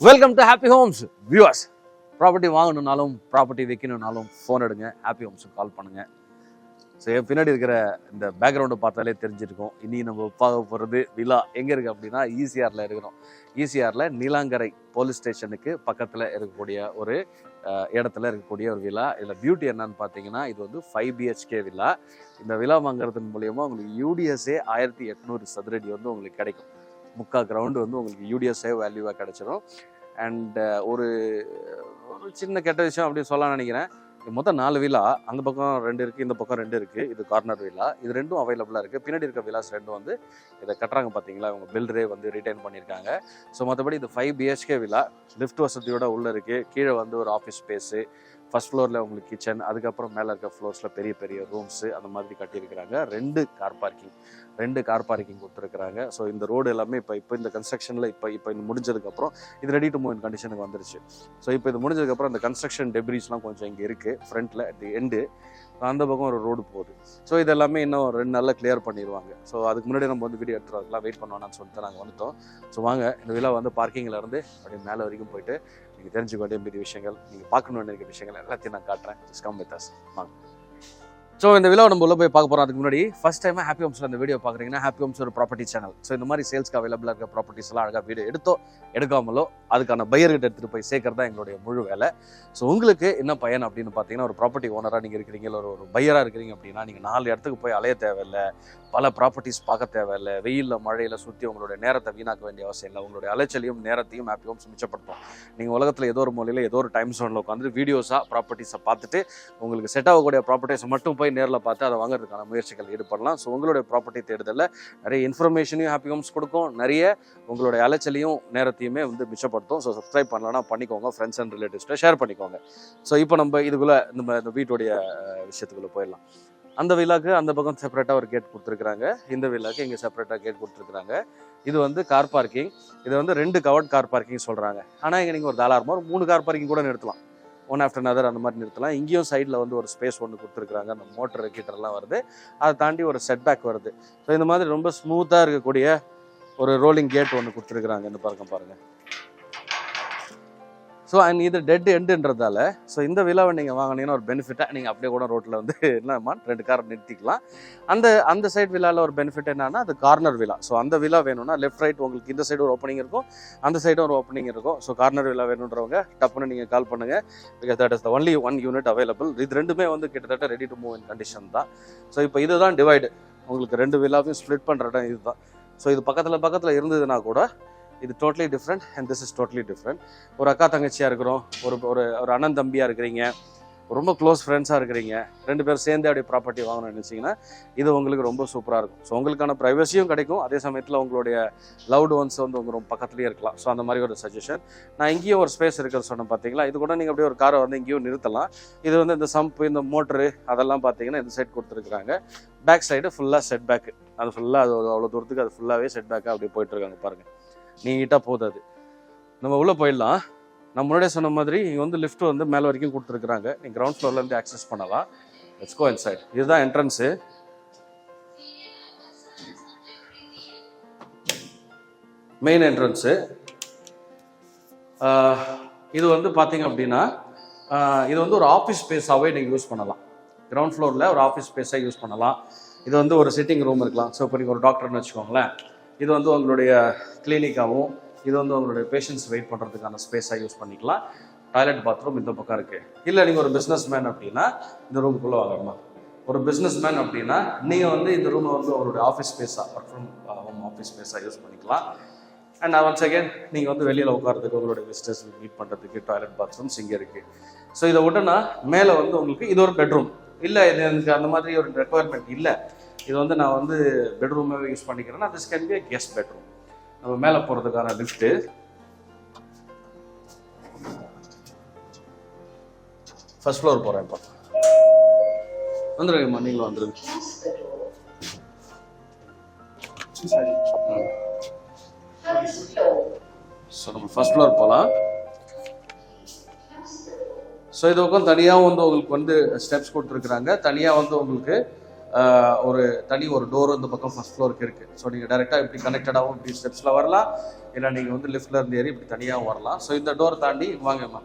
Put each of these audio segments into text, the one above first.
Welcome to happy homes viewers. Property வாங்கணுன்னாலும் property விற்கணுன்னாலும் phone எடுங்க, ஹாப்பி ஹோம்ஸுக்கு கால் பண்ணுங்கள். ஸோ என் பின்னாடி இருக்கிற இந்த பேக்ரவுண்டை பார்த்தாலே தெரிஞ்சிருக்கும். இனி நம்ம பார்க்க போகிறது விழா எங்கே இருக்குது அப்படின்னா ஈசிஆரில் இருக்கிறோம். ஈசிஆரில் நீலாங்கரை போலீஸ் ஸ்டேஷனுக்கு பக்கத்தில் இருக்கக்கூடிய ஒரு இடத்துல இருக்கக்கூடிய ஒரு விழா. இதில் பியூட்டி என்னன்னு பார்த்தீங்கன்னா, இது வந்து 5 BHK விழா. இந்த விழா வாங்குறதன் மூலியமாக உங்களுக்கு யூடிஎஸ்ஏ 1800 சதுரடி வந்து உங்களுக்கு கிடைக்கும். முக்கால் கிரவுண்டு வந்து உங்களுக்கு யூடிஎஸ்ஏ வேல்யூவாக கிடச்சிடும். அண்ட் ஒரு சின்ன கெட்ட விஷயம் அப்படின்னு சொல்லலாம்னு நினைக்கிறேன். மொத்தம் 4 விழா, அந்த பக்கம் 2 இருக்குது, இந்த பக்கம் 2 இருக்குது. இது கார்னர் விழா, இது 2ம் அவைலபிளாக இருக்குது. பின்னாடி இருக்க விழாஸ் 2 வந்து இதை கட்டுறாங்க பார்த்தீங்களா, இவங்க பில்டரே வந்து ரிட்டைன் பண்ணியிருக்காங்க. ஸோ மற்றபடி இது 5 BHK விழா, லிஃப்ட் வசதியோட உள்ளே இருக்குது. கீழே வந்து ஒரு ஆஃபீஸ் ஸ்பேஸு, ஃபர்ஸ்ட் ஃப்ளோரில் உங்களுக்கு கிச்சன், அதுக்கப்புறம் மேலே இருக்க ஃப்ளோர்ஸில் பெரிய பெரிய ரூம்ஸு அந்த மாதிரி கட்டியிருக்கிறாங்க. 2 கார் பார்க்கிங் கொடுத்துருக்குறாங்க. ஸோ இந்த ரோடு எல்லாமே இப்போ இந்த கன்ஸ்ட்ரக்ஷனில் இப்போ முடிஞ்சதுக்கப்புறம் இது ரெடி டு மூவ் இன் கண்டிஷனுக்கு வந்துருச்சு. ஸோ இப்போ இது முடிஞ்சதுக்கப்புறம் இந்த கன்ஸ்ட்ரக்ஷன் டெப்ரிஸ்லாம் கொஞ்சம் இங்கே இருக்குது ஃப்ரண்ட்டில் அட் தி எண்டு. அந்த பக்கம் ஒரு ரோடு போகுது. ஸோ இதெல்லாமே இன்னும் 2 நாளில் கிளியர் பண்ணிடுவாங்க. ஸோ அதுக்கு முன்னாடி நம்ம வந்து வீடியோ எடுத்துருவாங்கலாம், வெயிட் பண்ணுவான்னு சொல்லிட்டு நாங்கள் வந்துட்டோம். ஸோ வாங்க, இந்த விழா வந்து பார்க்கிங்கில் இருந்து அப்படியே மேலே வரைக்கும் போயிட்டு நீங்கள் தெரிஞ்சுக்க வேண்டிய பெரிய விஷயங்கள், நீங்கள் பார்க்கணுன்னு நினைக்கிற விஷயங்கள் எல்லாத்தையும் நான் காட்டுறேன். Just come with us. வாங்க. ஸோ இந்த விழாவை நம்ம உள்ள போய் பார்க்க போகிறோம். அதுக்கு முன்னாடி ஃபர்ஸ்ட் டைமாக ஹாப்பி ஹோம்ஸில் இந்த வீடியோ பார்க்குறீங்கன்னா, ஹாப்பி ஹோம்ஸ் ஒரு ப்ராப்பர்ட்டி சேனல். ஸோ இந்த மாதிரி சேல்ஸ்க்கு அவைலபிளாக இருக்க ப்ராப்பர்ட்டிஸ் எல்லாம் அழகாக வீடியோ எடுத்தோ எடுக்காமலோ அதுக்கான பையர்கிட்ட எடுத்துகிட்டு போய் சேர்க்கறது தான் எங்களுடைய முழு வேலை. ஸோ உங்களுக்கு என்ன பயன் அப்படின்னு பார்த்தீங்கன்னா, ஒரு ப்ராப்பர்ட்டி ஓனராக நீங்கள் இருக்கிறீங்க, இல்லை ஒரு பையராக இருக்கிறீங்க அப்படின்னா, நீங்கள் 4 இடத்துக்கு போய் அலைய தேவையில்லை, பல ப்ராப்பர்ட்டிஸ் பார்க்க தேவையில்லை, வெயிலில் மழையில் சுற்றி உங்களுடைய நேரத்தை வீணாக்க வேண்டிய அவசியம் இல்லை. உங்களுடைய அலைச்சலையும் நேரத்தையும் ஹாப்பி ஹோம்ஸ் மிச்சப்படுத்தும். நீங்கள் உலகத்தில் ஏதோ ஒரு மூலையில் ஏதோ ஒரு டைம் ஜோனில் உட்காந்து வீடியோஸாக ப்ராப்பர்ட்டிஸை பார்த்துட்டு உங்களுக்கு செட் ஆகக்கூடிய ப்ராப்பர்ட்டிஸை மட்டும் போய் நேரில் பார்த்து அதை வாங்குறதுக்கான முயற்சிகள் ஈடுபடலாம். ஸோ உங்களுடைய ப்ராப்பர்ட்டி தேடுதலில் நிறைய இன்ஃபர்மேஷனையும் ஹாப்பி ஹோம்ஸ் கொடுக்கும், நிறைய உங்களுடைய அலைச்சலையும் நேரத்தையுமே வந்து மிச்சப்படுத்தும். ஸோ சப்ஸ்கிரைப் பண்ணலன்னா பண்ணிக்கோங்க, ஃப்ரெண்ட்ஸ் அண்ட் ரிலேட்டிவ்ஸ்ட்டை ஷேர் பண்ணிக்கோங்க. ஸோ இப்போ நம்ம இதுக்குள்ளே இந்த வீட்டுடைய விஷயத்துக்குள்ளே போயிடலாம். அந்த விழாக்கு அந்த பக்கம் செப்பரேட்டாக ஒரு கேட் கொடுத்துருக்குறாங்க, இந்த விழாக்கு இங்கே செப்பரேட்டாக கேட் கொடுத்துருக்குறாங்க. இது வந்து கார் பார்க்கிங். இது வந்து 2 கவர்ட் கார் பார்க்கிங் சொல்கிறாங்க. ஆனால் இங்கே நீங்கள் ஒரு தாராளமாக ஒரு 3 கார் பார்க்கிங் கூட நிறுத்தலாம், ஒன் ஆஃப்டர் அனதர் அந்த மாதிரி நிறுத்தலாம். இங்கேயும் சைடில் வந்து ஒரு ஸ்பேஸ் ஒன்று கொடுத்துருக்குறாங்க. அந்த மோட்டர் கீட்டர்லாம் வருது, அதை தாண்டி ஒரு செட்பேக் வருது. ஸோ இந்த மாதிரி ரொம்ப ஸ்மூத்தாக இருக்கக்கூடிய ஒரு ரோலிங் கேட் ஒன்று கொடுத்துருக்குறாங்க. இந்த பக்கம் பாருங்கள். ஸோ அண்ட் இது டெட் எண்டுன்றதால ஸோ இந்த விழாவை நீங்கள் வாங்கினீங்கன்னா ஒரு பெனிஃபிட்டாக நீங்கள் அப்படியே கூட ரோட்டில் வந்து என்னம்மா 2 கார் நிறுத்திக்கலாம். அந்த சைடு விழாவில் ஒரு பெனிஃபிட் என்னன்னா, அது கார்னர் விழா. ஸோ அந்த விழா வேணும்னா லெஃப்ட் ரைட் உங்களுக்கு இந்த சைடு ஒரு ஓப்பனிங் இருக்கும், அந்த சைடும் ஒரு ஓப்பனிங் இருக்கும். ஸோ கார்னர் விழா வேணுன்றவங்க டப்புன்னு நீங்கள் கால் பண்ணுங்கள். Because that is the only 1 unit available. இது 2மே வந்து கிட்டத்தட்ட ready to move in condition தான். ஸோ இப்போ இதுதான் டிவைடு, உங்களுக்கு 2 விழாவையும் ஸ்ப்ளிட் பண்ணுற இடம் இதுதான். ஸோ இது பக்கத்தில் இருந்ததுன்னா கூட இது totally different and this is totally different. ஒரு அக்கா தங்கச்சியாக இருக்கிறோம், ஒரு அண்ணன் தம்பியாக இருக்கிறீங்க, ரொம்ப க்ளோஸ் ஃப்ரெண்ட்ஸாக இருக்கிறீங்க, 2 பேர் சேர்ந்து அப்படியே ப்ராப்பர்ட்டி வாங்கணும்னு நினச்சிங்கன்னா இது உங்களுக்கு ரொம்ப சூப்பராக இருக்கும். ஸோ உங்களுக்கான ப்ரைவசியும் கிடைக்கும், அதே சமயத்தில் உங்களுடைய லவ்டு ஒன்ஸ் வந்து உங்கள் ரொம்ப பக்கத்துலேயே இருக்கலாம். ஸோ அந்த மாதிரி ஒரு சஜஷன். நான் இங்கேயும் ஒரு ஸ்பேஸ் இருக்கிறது சொன்னேன் பார்த்தீங்களா, இது கூட நீங்கள் அப்படியே ஒரு காரை வந்து இங்கேயும் நிறுத்தலாம். இது வந்து இந்த சம்பு, இந்த மோட்ரு அதெல்லாம் பார்த்தீங்கன்னா இந்த சைட் கொடுத்துருக்குறாங்க. பேக் சைடு ஃபுல்லாக செட் பேக்கு, அது ஃபுல்லாக அது அவ்வளோ தூரத்துக்கு அது ஃபுல்லாகவே செட் பேக்காக அப்படியே போயிட்டுருக்காங்க பாருங்கள். நீட்டாக போகுது. அது நம்ம உள்ளே போயிடலாம். நான் முன்னாடியே சொன்ன மாதிரி இங்கே வந்து லிஃப்ட் வந்து மேலே வரைக்கும் கொடுத்துருக்குறாங்க. நீங்கள் கிரவுண்ட் ஃப்ளோர்லேருந்து ஆக்சஸ் பண்ணலாம். Let's go inside. இதுதான் என்ட்ரன்ஸு. Main entrance. இது வந்து பார்த்தீங்க அப்படின்னா இது வந்து ஒரு ஆஃபீஸ் ஸ்பேஸாகவே நீங்கள் யூஸ் பண்ணலாம். கிரவுண்ட் ஃப்ளோரில் ஒரு ஆஃபீஸ் ஸ்பேஸாக யூஸ் பண்ணலாம். இது வந்து ஒரு சிட்டிங் ரூம் இருக்கலாம். ஸோ இப்போ நீங்கள் ஒரு டாக்டர்னு வச்சுக்கோங்களேன், இது வந்து உங்களுடைய கிளினிக்காகவும், இது வந்து உங்களுடைய பேஷண்ட்ஸ் வெயிட் பண்ணுறதுக்கான ஸ்பேஸாக யூஸ் பண்ணிக்கலாம். டாய்லெட் பாத்ரூம் இந்த பக்கம் இருக்குது. இல்லை நீங்கள் ஒரு பிஸ்னஸ் மேன் அப்படின்னா இந்த ரூமுக்குள்ளே வாங்கணுமா, ஒரு பிஸ்னஸ் மேன் அப்படின்னா நீங்கள் வந்து இந்த ரூமை வந்து உங்களுடைய ஆஃபீஸ் ஸ்பேஸாக, ஒர்க் ஃப்ரம் ஹோம் ஆஃபீஸ் ஸ்பேஸாக யூஸ் பண்ணிக்கலாம். அண்ட் ஒன்ஸ் அகேன் நீங்கள் வந்து வெளியில் உட்காரத்துக்கு, உங்களுடைய விசிட்டர்ஸ் மீட் பண்ணுறதுக்கு டாய்லெட் பாத்ரூம்ஸ் இங்கே இருக்குது. ஸோ இதை விட்டனா மேலே வந்து உங்களுக்கு இது ஒரு பெட்ரூம். இல்லை இது எனக்கு அந்த மாதிரி ஒரு ரெக்குவயர்மெண்ட் இல்லை, இது வந்து நான் வந்து பெட்ரூமாகவே யூஸ் பண்ணிக்கிறேன்னா this can be guest bedroom. நம்ம மேலே போகிறதுக்கான லிஃப்ட்டு. ஃபர்ஸ்ட் ஃப்ளோர் போகிறேன். இப்போ வந்துடுங்கம்மா, நீங்களும் வந்துடுங்க. ஸோ நம்ம ஃபர்ஸ்ட் ஃப்ளோர் போகலாம். ஸோ இது பக்கம் தனியாக வந்து உங்களுக்கு வந்து ஸ்டெப்ஸ் கொடுத்துருக்குறாங்க. தனியாக வந்து உங்களுக்கு ஒரு டோர் இந்த பக்கம் ஃபர்ஸ்ட் ஃப்ளோருக்கு இருக்குது. ஸோ நீங்கள் டைரெக்டாக இப்படி கனெக்டடாகவும் இப்படி ஸ்டெப்ஸில் வரலாம், இல்லை நீங்கள் வந்து லிஃப்டில் இருந்து ஏறி இப்படி தனியாக வரலாம். ஸோ இந்த டோர் தாண்டி வாங்கம்மா.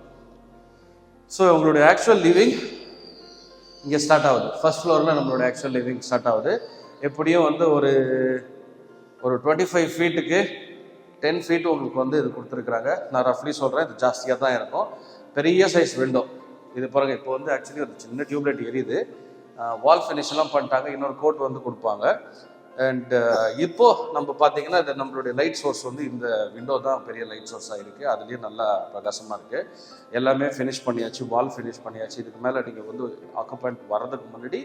ஸோ உங்களுடைய ஆக்சுவல் லிவிங் இங்கே ஸ்டார்ட் ஆகுது. ஃபர்ஸ்ட் ஃப்ளோரில் நம்மளோட ஆக்சுவல் லிவிங் ஸ்டார்ட் ஆகுது. எப்படியும் வந்து ஒரு 25 ஃபீட்டுக்கு 10 ஃபீட் உங்களுக்கு வந்து இது கொடுத்துருக்குறாங்க. நான் ரஃப்லி சொல்கிறேன், இது ஜாஸ்தியாக தான் இருக்கும். பெரிய சைஸ் விண்டோ இது பாருங்கள். இப்போ வந்து ஆக்சுவலி ஒரு சின்ன டியூப்லைட் எரியுது. வால் ஃபினிஷ் எல்லாம் பண்ணிட்டாங்க. இன்னொரு கோட் வந்து கொடுப்பாங்க. அண்ட் இப்போ நம்ம பார்த்தீங்கன்னா இது நம்மளுடைய லைட் சோர்ஸ் வந்து இந்த விண்டோ தான் பெரிய லைட் சோர்ஸாக இருக்குது. அதுலேயும் நல்லா பிரகாசமாக இருக்குது. எல்லாமே ஃபினிஷ் பண்ணியாச்சு, வால் ஃபினிஷ் பண்ணியாச்சு. இதுக்கு மேலே நீங்கள் வந்து ஆக்குபெண்ட் வர்றதுக்கு முன்னாடி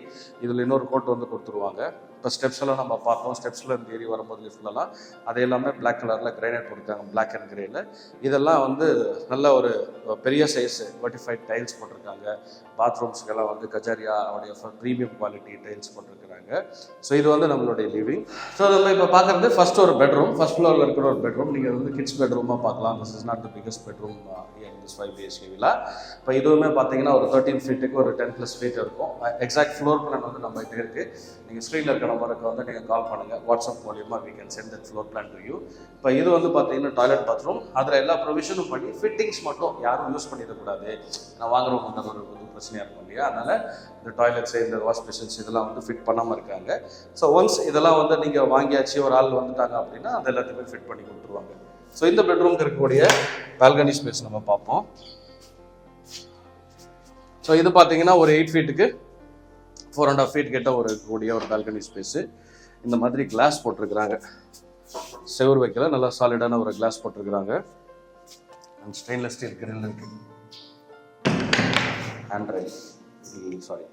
இதில் இன்னொரு கோட் வந்து கொடுத்துருவாங்க. இப்போ ஸ்டெப்ஸ் எல்லாம் நம்ம பார்த்தோம். ஸ்டெப்ஸில் இருந்து ஏறி வரும்போது லிஃப்ட்லலாம் அது எல்லாமே பிளாக் கலரில் கிரைனைட் போட்டிருக்காங்க, பிளாக் அண்ட் கிரேயில். இதெல்லாம் வந்து நல்ல ஒரு பெரிய சைஸ் வெர்டிஃபைட் டைல்ஸ் போட்டிருக்காங்க. பாத்ரூம்ஸ்க்கெல்லாம் வந்து கஜாரியா அவருடைய ப்ரீமியம் குவாலிட்டி டைல்ஸ் போட்டிருக்காங்க. ஸோ இது வந்து நம்மளுடைய லிவிங். ஸோ நம்ம இப்போ பார்க்குறது ஃபர்ஸ்ட் ஒரு பெட்ரூம், ஃபர்ஸ்ட் ஃப்ளோரில் இருக்கிற ஒரு பெட்ரூம். நீங்கள் வந்து கிட்ஸ் பெட்ரூமாக பார்க்கலாம். This is not the biggest bedroom in this 5 BHK villa. இப்போ இதுவுமே பார்த்தீங்கன்னா ஒரு 13 ஃபீட்டுக்கு ஒரு 10+ ஃபீட் இருக்கும். எக்ஸாக்ட் ஃப்ளோர் பிளான் வந்து நம்ம கிட்ட இருக்குது. நீங்கள் ஸ்க்ரீனில் இருக்கிற நம்பருக்கு வந்து நீங்கள் கால் பண்ணுங்கள். வாட்ஸ்அப் மூலியமாக we can send that floor plan to you. இப்போ இது வந்து பார்த்தீங்கன்னா டாய்லெட் பாத்ரூம். அதில் எல்லா ப்ரொவிஷனும் பண்ணி ஃபிட்டிங்ஸ் மட்டும் யாரும் யூஸ் பண்ணிடக்கூடாது. நான் வாங்குறவங்க ஒரு பிரச்சனையாக இருக்கும் இல்லையா, அதனால் இந்த டாய்லெட்ஸ் இந்த வாஷ் பேஷன்ஸ் இதெல்லாம் வந்து ஃபிட் பண்ணாமல் இருக்காங்க. ஸோ ஒன்ஸ் இதெல்லாம் வந்து நீங்கள் வாங்கியாச்சு ஒரு ஆள் வந்துட்டாங்க அப்படின்னா அது எல்லாத்தையுமே ஃபிட் பண்ணி கொடுத்துருவாங்க. ஸோ இந்த பெட்ரூம்க்கு இருக்கக்கூடிய பால்கனி ஸ்பேஸ் நம்ம பார்ப்போம். ஸோ இது பார்த்தீங்கன்னா ஒரு 8 ஃபீட்டுக்கு 4.5 ஃபீட் கிட்ட ஒரு கூடிய ஒரு பால்கனி ஸ்பேஸு. இந்த மாதிரி கிளாஸ் போட்டிருக்கிறாங்க. செவுர் வைக்கல, நல்லா சாலிடான ஒரு கிளாஸ் போட்டிருக்கிறாங்க. அண்ட் ஸ்டெயின்லெஸ் ஸ்டீல் கிரில் இருக்கு. சாரி.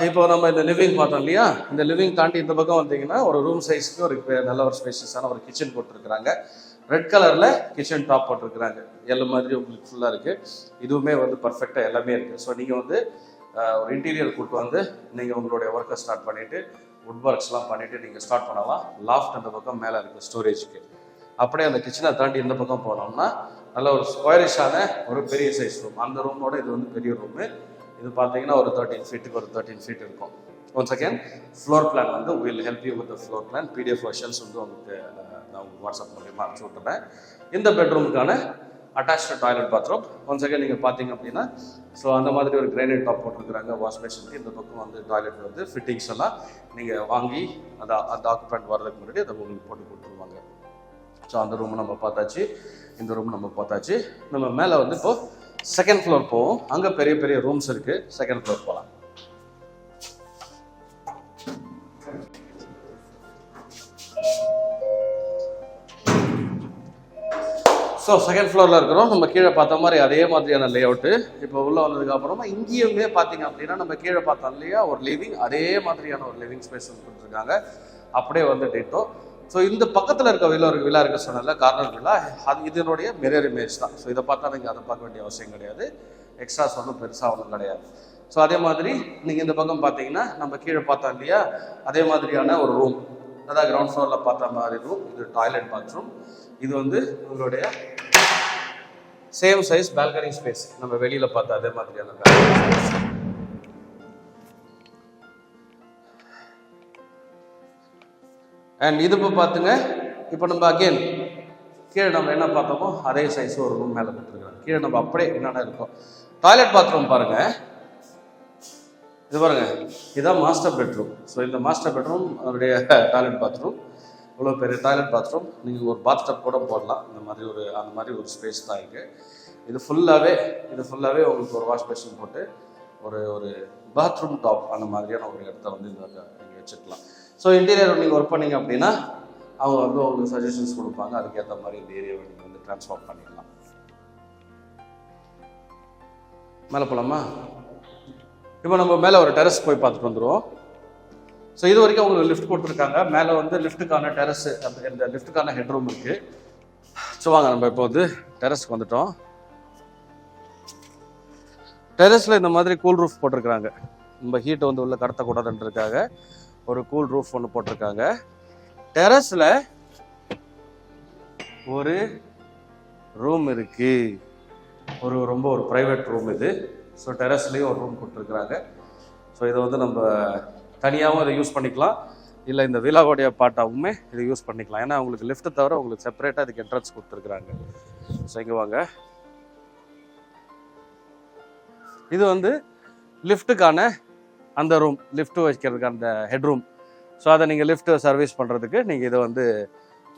இப்போ நம்ம இந்த லிவிங் பார்த்தோம் இல்லையா, இந்த லிவிங் தாண்டி இந்த பக்கம் வந்தீங்கன்னா ஒரு ரூம் சைஸ்க்கு ஒரு நல்ல ஒரு ஸ்பேஷியஸான ஒரு கிச்சன் போட்டிருக்கிறாங்க. ரெட் கலரில் கிச்சன் டாப் போட்டிருக்கிறாங்க. எல்லா மாதிரி உங்களுக்கு ஃபுல்லாக இருக்குது. இதுவுமே வந்து பர்ஃபெக்டாக எல்லாமே இருக்குது. ஸோ நீங்கள் வந்து ஒரு இன்டீரியர் கூட்டு வந்து நீங்கள் உங்களுடைய ஒர்க்கை ஸ்டார்ட் பண்ணிவிட்டு வுட் ஒர்க்ஸ்லாம் பண்ணிவிட்டு நீங்கள் ஸ்டார்ட் பண்ணலாம். லாஃப்ட் அந்த பக்கம் மேலே இருக்குது ஸ்டோரேஜுக்கு. அப்படியே அந்த கிச்சனை தாண்டி இந்த பக்கம் போனோம்னா நல்ல ஒரு ஸ்கொயரிஷான ஒரு பெரிய சைஸ் ரூம். அந்த ரூமோட இது வந்து பெரிய ரூமு. இது பார்த்தீங்கன்னா ஒரு 13 ஃபீட்டுக்கு ஒரு 13 ஃபீட் இருக்கும். ஒன்ஸ் அகேன் ஃப்ளோர் பிளான் வந்து will help you with floor plan. PDF versions வந்து உங்களுக்கு நான் உங்களுக்கு வாட்ஸ்அப் மூலியமாக அனுப்பிச்சு விட்டுறேன். இந்த பெட்ரூமுக்கான attached toilet bathroom. Once again நீங்கள் பார்த்தீங்க அப்படின்னா ஸோ அந்த மாதிரி ஒரு கிரைனைட் டாப் போட்டிருக்கிறாங்க. வாஷ் பேஷனுக்கு இந்த பக்கம் வந்து டாய்லெட் வந்து ஃபிட்டிங்ஸ் எல்லாம் நீங்கள் வாங்கி அந்த ஆக்குபெண்ட் வர்றதுக்கு முன்னாடி அதை உங்களுக்கு போட்டு கொடுத்துருவாங்க. ஸோ அந்த ரூம் நம்ம பார்த்தாச்சு, இந்த ரூம் நம்ம பார்த்தாச்சு. நம்ம மேலே வந்து இப்போ செகண்ட் ஃப்ளோர் போவோம். அங்கே பெரிய பெரிய ரூம்ஸ் இருக்கு. செகண்ட் ஃப்ளோர் போகலாம். ஸோ செகண்ட் ஃப்ளோரில் இருக்கிறோம். நம்ம கீழே பார்த்த மாதிரி அதே மாதிரியான லே அவுட்டு. இப்போ உள்ளே வந்ததுக்கு அப்புறமா இங்கேயுமே பார்த்தீங்க அப்படின்னா நம்ம கீழே பார்த்தோம் இல்லையா ஒரு லிவிங், அதே மாதிரியான ஒரு லிவிங் ஸ்பேஸ் வந்து கொடுத்துருக்காங்க. அப்படியே வந்து டேட்டோ. ஸோ இந்த பக்கத்தில் இருக்க வில்லா இருக்க சொன்னால கார்னர் வில்லா, அது இதனுடைய மிரர் இமேஜ் தான். ஸோ இதை பார்த்தா நீங்கள் அதை பார்க்க வேண்டிய அவசியம் கிடையாது. எக்ஸ்ட்ராஸ் ஒன்றும் பெருசாக ஒன்றும் கிடையாது. ஸோ அதே மாதிரி நீங்கள் இந்த பக்கம் பார்த்தீங்கன்னா நம்ம கீழே பார்த்தோம் இல்லையா அதே மாதிரியான ஒரு ரூம், அதாவது கிரவுண்ட் ஃப்ளோரில் பார்த்த மாதிரி ரூம். இது டாய்லெட் பாத்ரூம். இது வந்து உங்களுடைய சேம் சைஸ் பால்கனி ஸ்பேஸ். நம்ம வெளியில் பார்த்தா அதே மாதிரியான பால்கனி ஸ்பேஸ். அண்ட் இது இப்போ பார்த்துங்க. இப்போ நம்ம அகெயின் கீழே நம்ம என்ன பார்த்தோமோ அதே சைஸ் ஒரு ரூம் மேலே கொடுத்துருக்குறோம். கீழே நம்ம அப்படியே என்னென்ன இருக்கும். டாய்லெட் பாத்ரூம் பாருங்க, இது பாருங்க, இதுதான் மாஸ்டர் பெட்ரூம். ஸோ இந்த மாஸ்டர் பெட்ரூம் அவருடைய டாய்லெட் பாத்ரூம். இவ்வளோ பெரிய டாய்லெட் பாத்ரூம். நீங்கள் ஒரு பாத் டப் கூட போடலாம். அந்த மாதிரி ஒரு ஸ்பேஸ் தான் இருக்குது. இது ஃபுல்லாகவே உங்களுக்கு ஒரு வாஷ் பேஷன் போட்டு ஒரு பாத்ரூம் டாப் அந்த மாதிரியான ஒரு இடத்த வந்து நீங்கள் வச்சுக்கலாம். ஸோ இன்டீரியர் நீங்கள் ஒர்க் பண்ணிங்க அப்படின்னா அவங்க வந்து உங்களுக்கு சஜஷன்ஸ் கொடுப்பாங்க. அதுக்கேற்ற மாதிரி இந்த ஏரியாவை நீங்கள் வந்து ட்ரான்ஸ்ஃபார்ம் பண்ணிடலாம். மேலே போகலாமா? இப்போ நம்ம மேலே ஒரு டெரஸ் போய் பார்த்துட்டு வந்துடுவோம். ஸோ இது வரைக்கும் உங்களுக்கு லிஃப்ட் கொடுத்துருக்காங்க. மேலே வந்து லிஃப்ட்டுக்கான டெரஸ், இந்த லிஃப்ட்டுக்கான ஹெட்ரூம் இருக்குது. ஸோ வாங்க நம்ம இப்போ வந்து டெரஸ்க்கு வந்துட்டோம். டெரஸில் இந்த மாதிரி கூல் ரூஃப் போட்டிருக்கிறாங்க. நம்ம ஹீட்டை வந்து உள்ள கடத்தக்கூடாதுன்றதுக்காக ஒரு கூல் ரூஃப் ஒன்று போட்டிருக்காங்க. டெரஸில் ஒரு ரூம் இருக்கு. ரொம்ப ஒரு ப்ரைவேட் ரூம் இது. ஸோ டெரஸ்லேயும் ஒரு ரூம் கொடுத்துருக்குறாங்க. ஸோ இதை வந்து நம்ம தனியாகவும் இதை யூஸ் பண்ணிக்கலாம். இல்லை இந்த விலாவோடைய பாட்டாவுமே இது யூஸ் பண்ணிக்கலாம். ஏன்னா உங்களுக்கு லிஃப்ட் தவிர உங்களுக்கு செப்பரேட்டாக இதுக்கு என்ட்ரன்ஸ் கொடுத்துருக்குறாங்க. ஸோ இங்கே வாங்க, இது வந்து லிஃப்ட்டுக்கான அந்த ரூம், லிஃப்ட் வைக்கிறதுக்கு அந்த ஹெட் ரூம். ஸோ அதை நீங்கள் லிஃப்ட் சர்வீஸ் பண்ணுறதுக்கு நீங்கள் இதை வந்து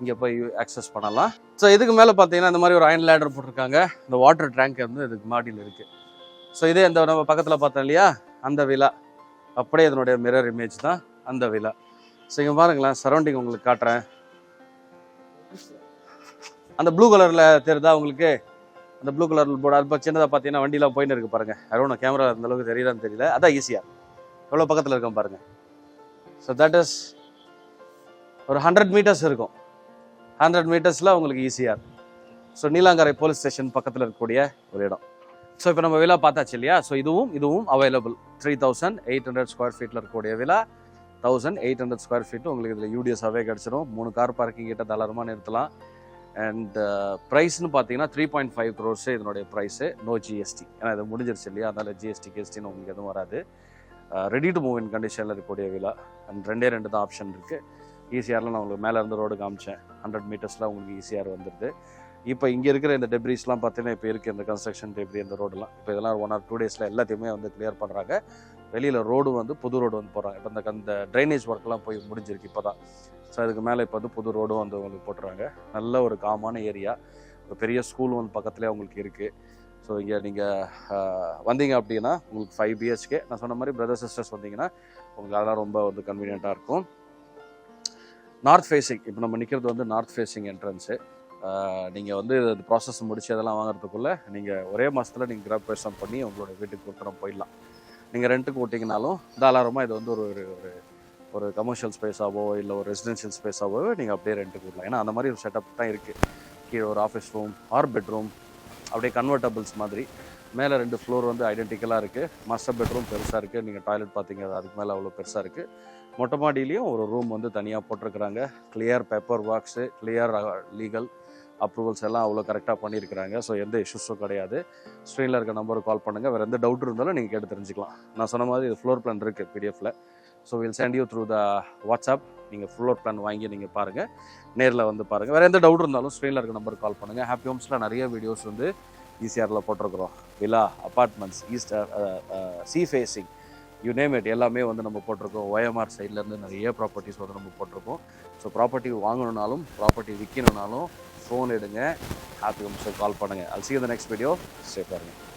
இங்கே போய் ஆக்சஸ் பண்ணலாம். ஸோ இதுக்கு மேலே பார்த்தீங்கன்னா இந்த மாதிரி ஒரு அயன் லேடர் போட்டிருக்காங்க. இந்த வாட்டர் டேங்க் வந்து இதுக்கு மாடியில் இருக்குது. ஸோ இதே இந்த நம்ம பக்கத்தில் பார்த்தோம் இல்லையா அந்த விலா, அப்படியே இதனுடைய மிரர் இமேஜ் தான் அந்த விலா. ஸோ இங்கே பாருங்களேன், சரௌண்டிங் உங்களுக்கு காட்டுறேன். அந்த ப்ளூ கலரில் தெரியுதா உங்களுக்கு? அந்த ப்ளூ கலர் போர்டு அது சின்னதாக பார்த்தீங்கன்னா வண்டியெலாம் போயின்னு இருக்குது பாருங்கள். யாரும் கேமரா அந்த அளவுக்கு தெரியுதான்னு தெரியல. அதான் ஈஸியாக எவ்வளோ பக்கத்தில் இருக்கோம் பாருங்கள். ஸோ தட் இஸ் ஒரு 100 மீட்டர்ஸ் இருக்கும். 100 மீட்டர்ஸில் உங்களுக்கு ஈஸியாக. ஸோ நீலாங்கரை போலீஸ் ஸ்டேஷன் பக்கத்தில் இருக்கக்கூடிய ஒரு இடம். ஸோ இப்போ நம்ம விலா பார்த்தாச்சு இல்லையா? ஸோ இதுவும் அவைலபிள். 3800 ஸ்கொயர் ஃபீட்டில் இருக்கக்கூடிய விலா 1800 ஸ்கொயர் ஃபீட்டு உங்களுக்கு இதில் யூடிஎஸ்ஸாகவே கிடச்சிடும். 3 கார் பார்க்கிங் கிட்ட தாராளமாக நிறுத்தலாம். அண்ட் ப்ரைஸ்னு பார்த்தீங்கன்னா 3.5 crores இதனுடைய ப்ரைஸு, நோ ஜிஎஸ்டி. ஏன்னா இது முடிஞ்சிருச்சு இல்லையா, அதனால் ஜிஎஸ்டின்னு உங்களுக்கு எதுவும் வராது. ரெடி டு மூவ் இன் கண்டிஷனில் இருக்கக்கூடிய விலா. அண்ட் 2 தான் ஆப்ஷன் இருக்குது. ஈசிஆரில் நான் உங்களுக்கு மேலே இருந்து ரோடு காமிச்சேன். 100 மீட்டர்ஸில் உங்களுக்கு ஈசிஆர் வந்துடுது. இப்போ இங்கே இருக்கிற இந்த டெப்ரிஸ்லாம் பார்த்தீங்கன்னா இப்போ இருக்குது இந்த கன்ஸ்ட்ரக்ஷன் டெப்ரி, இந்த ரோடெலாம் இப்போ இதெல்லாம் 1 or 2 days எல்லாத்தையுமே வந்து கிளியர் பண்ணுறாங்க. வெளியில் ரோடு வந்து புது ரோடு வந்து போடுறாங்க. இப்போ அந்த ட்ரைனேஜ் ஒர்க்லாம் போய் முடிஞ்சிருக்கு இப்போ தான். ஸோ அதுக்கு மேலே இப்போ வந்து புது ரோடும் வந்து உங்களுக்கு போட்டுறாங்க. நல்ல ஒரு காமான ஏரியா. ஒரு பெரிய ஸ்கூல் வந்து பக்கத்துலேயே உங்களுக்கு இருக்குது. ஸோ இங்கே நீங்கள் வந்தீங்க அப்படின்னா உங்களுக்கு 5 BHK. நான் சொன்ன மாதிரி பிரதர் சிஸ்டர்ஸ் வந்தீங்கன்னா உங்களுக்கு அதெல்லாம் ரொம்ப வந்து கன்வீனியண்ட்டாக இருக்கும். நார்த் ஃபேஸிங், இப்போ நம்ம நிற்கிறது வந்து நார்த் ஃபேஸிங் என்ட்ரன்ஸு. நீங்கள் வந்து இந்த ப்ராசஸ் முடிச்சு அதெல்லாம் வாங்குறதுக்குள்ளே நீங்கள் ஒரே மாதத்தில் நீங்கள் கிராப் பேசம் பண்ணி உங்களோட வீட்டுக்கு கொடுத்துறம் போயிடலாம். நீங்கள் ரெண்ட்டுக்கு ஓட்டிங்கனாலும் தாராளமாக இது வந்து ஒரு கமர்ஷியல் ஸ்பேஸாவோ இல்லை ஒரு ரெசிடென்ஷியல் ஸ்பேஸாவோ நீங்கள் அப்படியே ரெண்ட்டுக்கு விடலாம். ஏன்னா அந்த மாதிரி ஒரு செட்டப் தான் இருக்குது. கீழே ஒரு ஆஃபீஸ் ரூம் ஆர் பெட்ரூம், அப்படியே கன்வெர்டபிள்ஸ் மாதிரி. மேலே 2 ஃப்ளோர் வந்து ஐடென்டிக்கலாக இருக்குது. மாஸ்டர் பெட்ரூம் பெருசாக இருக்குது. நீங்கள் டாய்லெட் பார்த்தீங்க அதுக்கு மேலே அவ்வளோ பெருசாக இருக்குது. மொட்டை மாடியிலையும் ஒரு ரூம் வந்து தனியாக போட்டிருக்கிறாங்க. Clear paper works, clear legal approvals எல்லாம் அவ்வளோ கரெக்டாக பண்ணியிருக்கிறாங்க. ஸோ எந்த இஷ்யூஸும் கிடையாது. ஸ்க்ரீனில் இருக்க நம்பருக்கு கால் பண்ணுங்கள். வேறு எந்த டவுட் இருந்தாலும் நீங்கள் கேட்டு தெரிஞ்சுக்கலாம். நான் சொன்ன மாதிரி இது ஃப்ளோர் பிளான் இருக்குது பிடிஎஃப்ல. So will send you through the WhatsApp. நீங்கள் ஃப்ளோர் பிளான் வாங்கி நீங்கள் பாருங்கள், நேரில் வந்து பாருங்கள். வேறு எந்த டவுட் இருந்தாலும் ஸ்க்ரீனில் இருக்க நம்பருக்கு கால் பண்ணுங்கள். ஹாப்பி ஹோம்ஸில் நிறைய வீடியோஸ் வந்து ஈசிஆரில் போட்டிருக்கிறோம். Villa, apartments, east sea facing, you name it எல்லாமே வந்து நம்ம போட்டிருக்கோம். OMR சைட்லேருந்து நிறைய ப்ராப்பர்ட்டிஸ் வந்து நம்ம போட்டிருக்கோம். ஸோ ப்ராப்பர்ட்டி வாங்கணுன்னாலும் ப்ராப்பர்ட்டி விற்கணுன்னாலும் ஃபோன் எடுங்க, ஹாப்பி ஹோம்ஸுக்கு கால் பண்ணுங்கள். I'll see you in the next video. Stay பாருங்கள்.